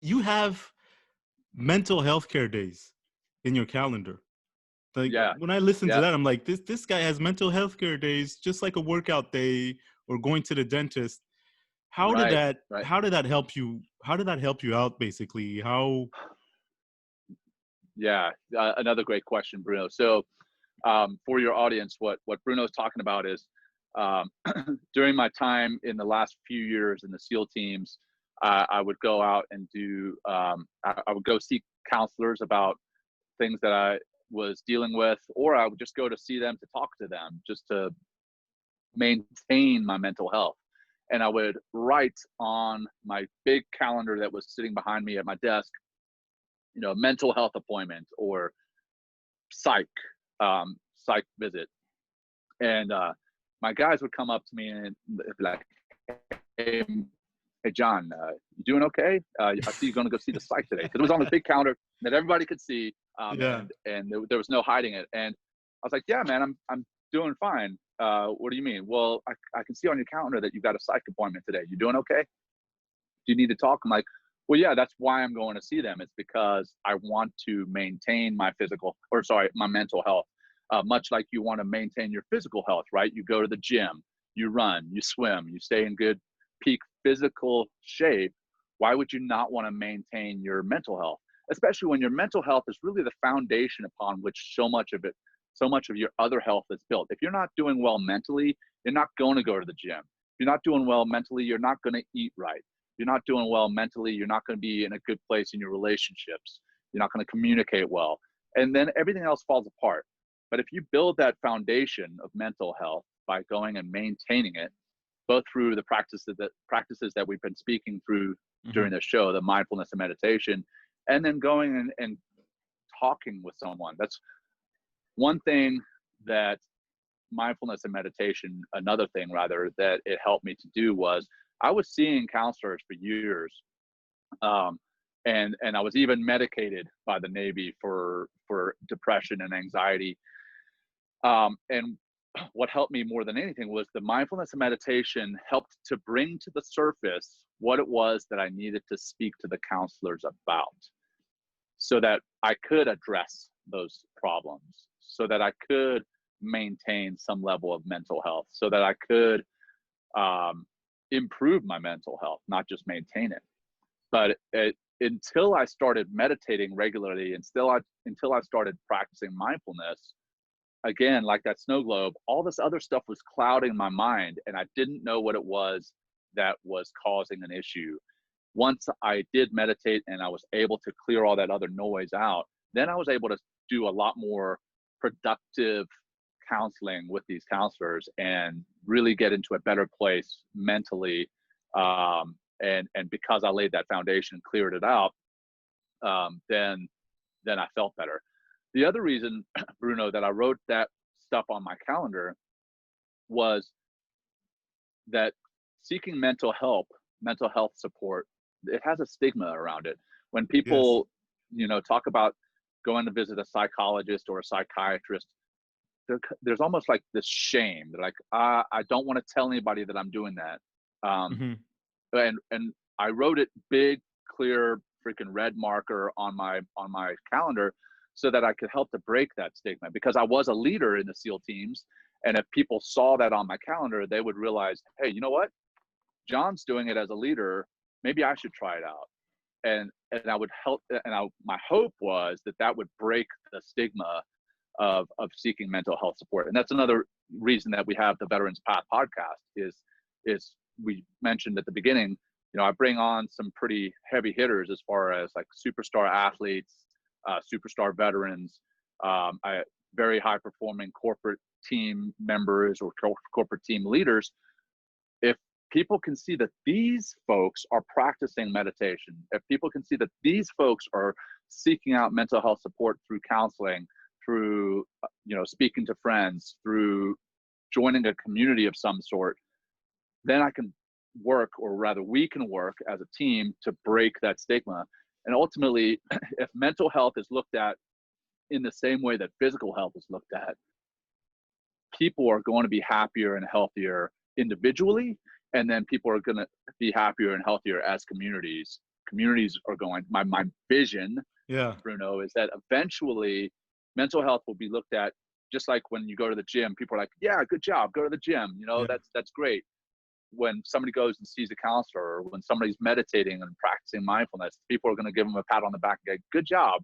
you have mental health care days in your calendar. Like Yeah. when I listen to Yep. that, I'm like, this guy has mental health care days, just like a workout day or going to the dentist. How did Right. that Right. how did that help you? How did that help you out basically? How Yeah. Another great question, Bruno. So, for your audience, what Bruno's talking about is, um, during my time in the last few years in the SEAL teams, I would go out and do. I would go seek counselors about things that I was dealing with, or I would just go to see them to talk to them, just to maintain my mental health. And I would write on my big calendar that was sitting behind me at my desk, mental health appointment or psych, psych visit. And my guys would come up to me and they'd be like, "Hey, hey John, you doing okay? I see you're going to go see the psych today." Because it was on this big calendar that everybody could see, yeah. and there was no hiding it. And I was like, "Yeah, man, I'm doing fine. What do you mean?" "Well, I can see on your calendar that you got a psych appointment today. You doing okay? Do you need to talk?" I'm like, "Well, yeah, that's why I'm going to see them. It's because I want to maintain my mental health. Much like you want to maintain your physical health, right? You go to the gym, you run, you swim, you stay in good peak physical shape. Why would you not want to maintain your mental health? Especially when your mental health is really the foundation upon which so much of your other health is built. If you're not doing well mentally, you're not going to go to the gym. If you're not doing well mentally, you're not going to eat right. If you're not doing well mentally, you're not going to be in a good place in your relationships. You're not going to communicate well. And then everything else falls apart. But if you build that foundation of mental health by going and maintaining it, both through the practices that we've been speaking through Mhm. during the show, the mindfulness and meditation, and then going and talking with someone. That's one thing that mindfulness and meditation, another thing rather, that it helped me to do was I was seeing counselors for years. Um, and I was even medicated by the Navy for depression and anxiety. And what helped me more than anything was the mindfulness and meditation helped to bring to the surface what it was that I needed to speak to the counselors about so that I could address those problems, so that I could maintain some level of mental health, so that I could um, improve my mental health, not just maintain it. But until I started meditating regularly, and until I started practicing mindfulness, again, like that snow globe, all this other stuff was clouding my mind, and I didn't know what it was that was causing an issue. Once I did meditate and I was able to clear all that other noise out, then I was able to do a lot more productive counseling with these counselors and really get into a better place mentally. And because I laid that foundation, cleared it out, then I felt better. The other reason, Bruno, that I wrote that stuff on my calendar was that seeking mental health support, it has a stigma around it. When Yes. people, talk about going to visit a psychologist or a psychiatrist, there's almost like this shame. They're like, I don't want to tell anybody that I'm doing that. Um, Mhm. and I wrote it big, clear, freaking red marker on my calendar so that I could help to break that stigma, because I was a leader in the SEAL teams. And if people saw that on my calendar, they would realize, hey, you know what? John's doing it as a leader. Maybe I should try it out. And I would help. My hope was that that would break the stigma of seeking mental health support. And that's another reason that we have the Veterans Path podcast is we mentioned at the beginning, I bring on some pretty heavy hitters as far as like superstar athletes, superstar veterans, very high performing corporate team members or corporate team leaders. If people can see that these folks are practicing meditation, if people can see that these folks are seeking out mental health support through counseling, through speaking to friends, through joining a community of some sort, then I can work, or rather we can work as a team to break that stigma. And ultimately, if mental health is looked at in the same way that physical health is looked at, people are going to be happier and healthier individually, and then people are going to be happier and healthier as communities communities are going. My vision, Yeah. Bruno, is that eventually mental health will be looked at just like when you go to the gym. People are like, yeah, good job, go to the gym. You know, Yeah. that's great. When somebody goes and sees a counselor, or when somebody's meditating and practicing mindfulness, people are going to give them a pat on the back and go, good job.